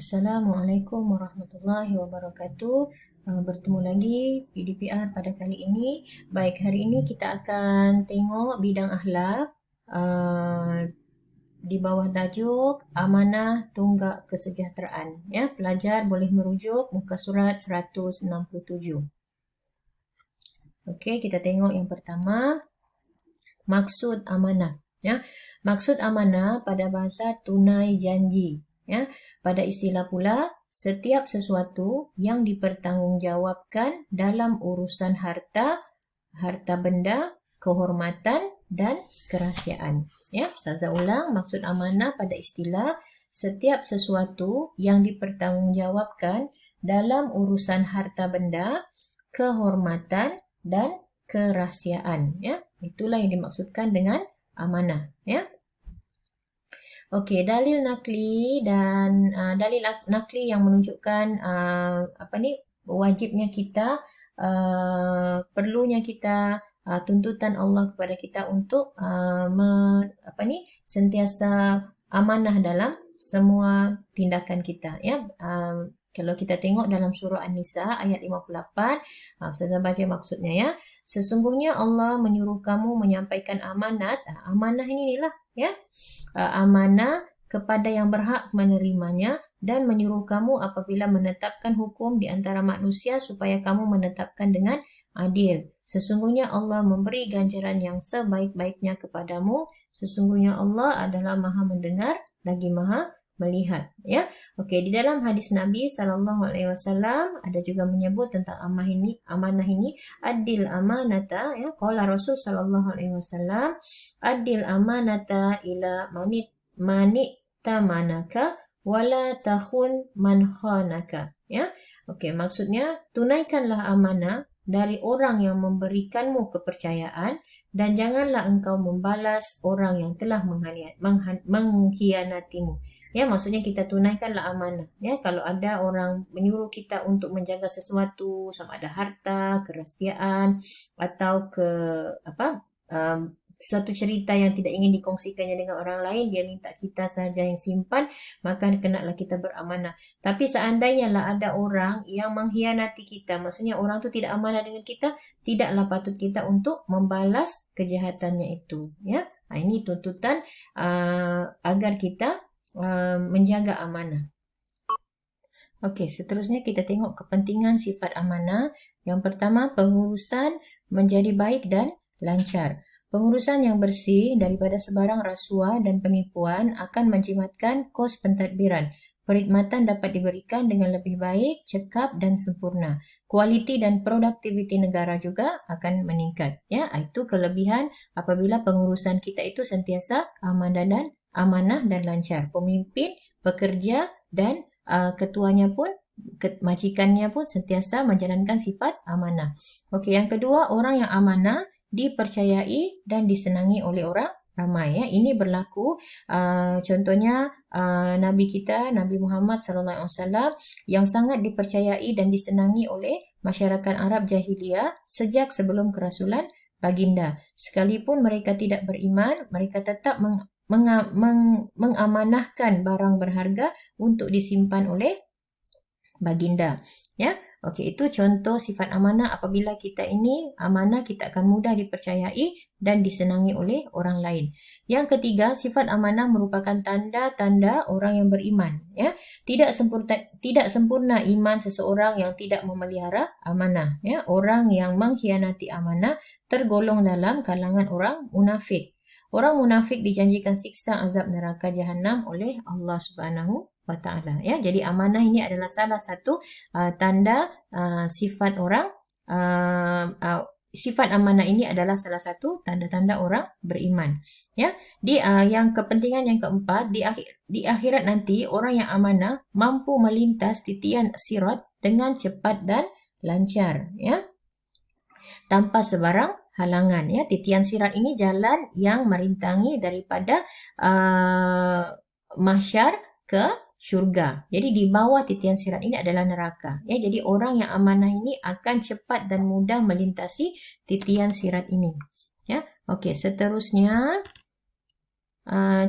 Assalamualaikum warahmatullahi wabarakatuh. Bertemu lagi PDPR pada kali ini. Baik, hari ini kita akan tengok bidang akhlak di bawah tajuk Amanah Tunggak Kesejahteraan. Ya, pelajar boleh merujuk muka surat 167. Okey, kita tengok yang pertama, maksud amanah. Ya, maksud amanah pada bahasa tunai janji. Ya, pada istilah pula, setiap sesuatu yang dipertanggungjawabkan dalam urusan harta, harta benda, kehormatan dan kerahsiaan. Ya, Ustazah ulang, maksud amanah pada istilah setiap sesuatu yang dipertanggungjawabkan dalam urusan harta benda, kehormatan dan kerahsiaan. Ya, itulah yang dimaksudkan dengan amanah. Ya. Okey, dalil nakli dan dalil nakli yang menunjukkan wajibnya kita, perlunya kita, tuntutan Allah kepada kita untuk sentiasa amanah dalam semua tindakan kita. Ya, kalau kita tengok dalam surah An-Nisa ayat 58, Ustazah baca maksudnya ya. Sesungguhnya Allah menyuruh kamu menyampaikan amanat. Amanah ini lah ya. Amanah kepada yang berhak menerimanya dan menyuruh kamu apabila menetapkan hukum di antara manusia supaya kamu menetapkan dengan adil. Sesungguhnya Allah memberi ganjaran yang sebaik-baiknya kepadamu. Sesungguhnya Allah adalah Maha mendengar lagi Maha melihat. Ya, okey. Di dalam hadis Nabi SAW ada juga menyebut tentang amanah ini, adil amanata. Ya, qala Rasul SAW, adil amanata ila manitamanaka wala takhun man khanaka. Ya, okey. Maksudnya tunaikanlah amanah dari orang yang memberikanmu kepercayaan dan janganlah engkau membalas orang yang telah mengkhianatimu. Ya, maksudnya kita tunaikanlah amanah. Ya, kalau ada orang menyuruh kita untuk menjaga sesuatu, sama ada harta, kerahsiaan atau suatu cerita yang tidak ingin dikongsikannya dengan orang lain, dia minta kita saja yang simpan, maka kenalah kita beramanah. Tapi seandainya lah ada orang yang mengkhianati kita, maksudnya orang tu tidak amanah dengan kita, tidaklah patut kita untuk membalas kejahatannya itu. Ya, ini tuntutan agar kita menjaga amanah. Okey, seterusnya kita tengok kepentingan sifat amanah. Yang pertama, pengurusan menjadi baik dan lancar. Pengurusan yang bersih daripada sebarang rasuah dan penipuan akan menjimatkan kos pentadbiran. Perkhidmatan dapat diberikan dengan lebih baik, cekap dan sempurna. Kualiti dan produktiviti negara juga akan meningkat. Ya, itu kelebihan apabila pengurusan kita itu sentiasa amanah dan lancar. Pemimpin, pekerja dan ketuanya pun, majikannya pun sentiasa menjalankan sifat amanah. Okey, yang kedua, orang yang amanah dipercayai dan disenangi oleh orang ramai. Ya, ini berlaku contohnya Nabi kita, Nabi Muhammad SAW yang sangat dipercayai dan disenangi oleh masyarakat Arab Jahiliyah sejak sebelum kerasulan baginda. Sekalipun mereka tidak beriman, mereka tetap mengamanahkan barang berharga untuk disimpan oleh baginda. Ya, okey, itu contoh sifat amanah. Apabila kita ini amanah, kita akan mudah dipercayai dan disenangi oleh orang lain. Yang ketiga, sifat amanah merupakan tanda-tanda orang yang beriman. Ya, tidak sempurna iman seseorang yang tidak memelihara amanah. Ya, orang yang mengkhianati amanah tergolong dalam kalangan orang munafik. Orang munafik dijanjikan siksa azab neraka jahanam oleh Allah Subhanahu wa Ta'ala. Ya, jadi amanah ini adalah salah satu tanda sifat orang. Sifat amanah ini adalah salah satu tanda-tanda orang beriman. Ya, yang kepentingan yang keempat, di akhirat nanti orang yang amanah mampu melintas titian sirat dengan cepat dan lancar. Ya, tanpa sebarang halangan. Ya, titian sirat ini jalan yang merintangi daripada mahsyar ke syurga. Jadi di bawah titian sirat ini adalah neraka. Ya, jadi orang yang amanah ini akan cepat dan mudah melintasi titian sirat ini. Ya, okey, seterusnya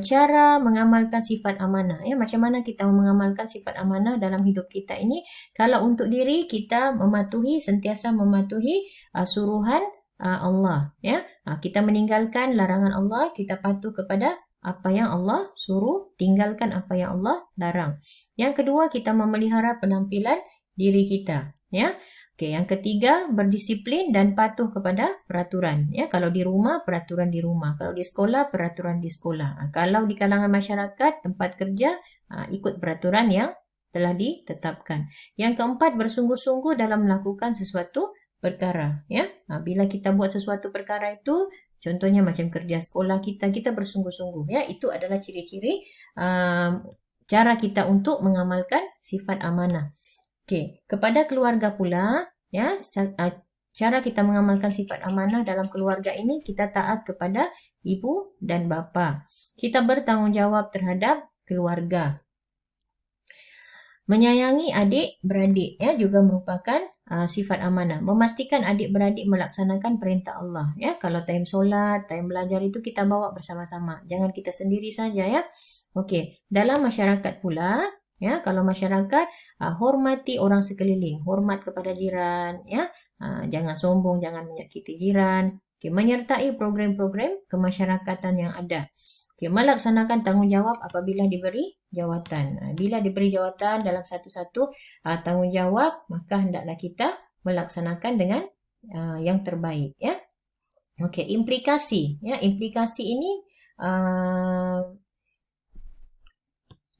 cara mengamalkan sifat amanah. Ya, macam mana kita mengamalkan sifat amanah dalam hidup kita ini? Kalau untuk diri kita sentiasa mematuhi suruhan Allah. Ya, kita meninggalkan larangan Allah, kita patuh kepada apa yang Allah suruh, tinggalkan apa yang Allah larang. Yang kedua, kita memelihara penampilan diri kita. Ya. Okey, yang ketiga, berdisiplin dan patuh kepada peraturan. Ya, kalau di rumah, peraturan di rumah. Kalau di sekolah, peraturan di sekolah. Kalau di kalangan masyarakat, tempat kerja, ikut peraturan yang telah ditetapkan. Yang keempat, bersungguh-sungguh dalam melakukan sesuatu perkara. Ya, bila kita buat sesuatu perkara itu, contohnya macam kerja sekolah kita, kita bersungguh-sungguh. Ya, itu adalah ciri-ciri cara kita untuk mengamalkan sifat amanah. Okey, kepada keluarga pula, ya, cara kita mengamalkan sifat amanah dalam keluarga ini, kita taat kepada ibu dan bapa. Kita bertanggungjawab terhadap keluarga. Menyayangi adik-beradik, ya, juga merupakan sifat amanah. Memastikan adik-beradik melaksanakan perintah Allah. Ya, kalau time solat, time belajar itu kita bawa bersama-sama. Jangan kita sendiri saja, ya. Okey, dalam masyarakat pula, ya, kalau masyarakat, hormati orang sekeliling, hormat kepada jiran, ya, jangan sombong, jangan menyakiti jiran. Okay, menyertai program-program kemasyarakatan yang ada. Okay, melaksanakan tanggungjawab apabila diberi jawatan. Bila diberi jawatan dalam satu-satu tanggungjawab, maka hendaklah kita melaksanakan dengan yang terbaik. Ya, okay, implikasi. Ya, implikasi ini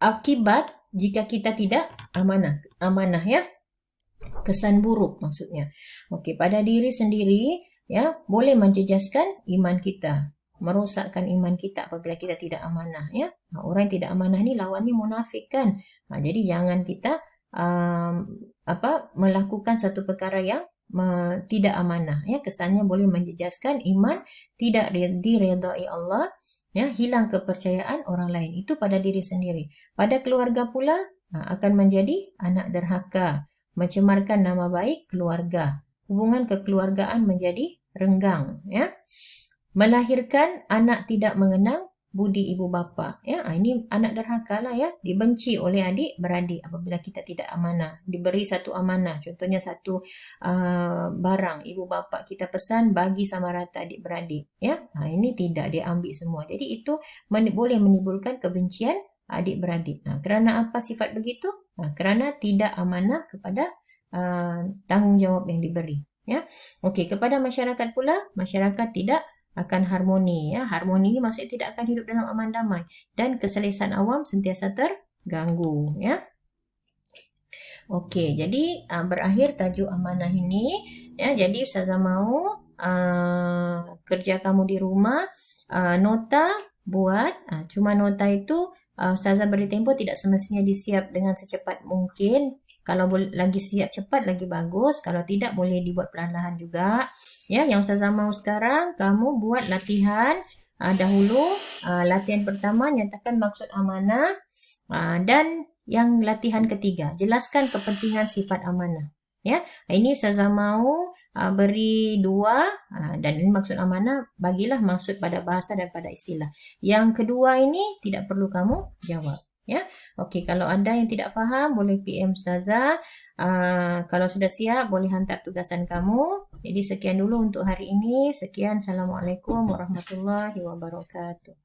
akibat jika kita tidak amanah, ya, kesan buruk maksudnya. Okey, pada diri sendiri, ya, boleh menjejaskan iman kita, merosakkan iman kita apabila kita tidak amanah, ya. Orang yang tidak amanah ni lawannya munafik kan. Jadi jangan kita melakukan satu perkara yang tidak amanah, ya. Kesannya boleh menjejaskan iman, tidak diredai Allah. Ya, hilang kepercayaan orang lain. Itu pada diri sendiri. Pada keluarga pula akan menjadi anak derhaka, mencemarkan nama baik keluarga. Hubungan kekeluargaan menjadi renggang. Ya, melahirkan anak tidak mengenang budi ibu bapa. Ya, ini anak derhaka lah, ya. Dibenci oleh adik-beradik apabila kita tidak amanah. Diberi satu amanah, contohnya satu barang, ibu bapa kita pesan bagi sama rata adik-beradik. Ya, ini tidak diambil semua. Jadi itu boleh menimbulkan kebencian adik-beradik. Kerana apa sifat begitu? Kerana tidak amanah kepada tanggungjawab yang diberi. Ya, okey, kepada masyarakat pula, masyarakat tidak akan harmoni, ya. Harmoni ini maksudnya tidak akan hidup dalam aman damai dan keselesaan awam sentiasa terganggu, ya. Okey, jadi berakhir tajuk amanah ini, ya. Jadi Ustazah mahu kerja kamu di rumah, nota buat, cuma nota itu Ustazah beri tempoh tidak semestinya disiap dengan secepat mungkin. Kalau lagi siap cepat lagi bagus. Kalau tidak boleh dibuat perlahan-lahan juga. Ya, yang Ustazah mahu sekarang kamu buat latihan dahulu. Latihan pertama nyatakan maksud amanah, dan yang latihan ketiga jelaskan kepentingan sifat amanah. Ya, ini Ustazah mahu beri 2 dan ini maksud amanah, bagilah maksud pada bahasa dan pada istilah. Yang kedua ini tidak perlu kamu jawab. Ya, okey, kalau ada yang tidak faham boleh PM Ustazah. Kalau sudah siap boleh hantar tugasan kamu. Jadi sekian dulu untuk hari ini. Sekian, Assalamualaikum warahmatullahi wabarakatuh.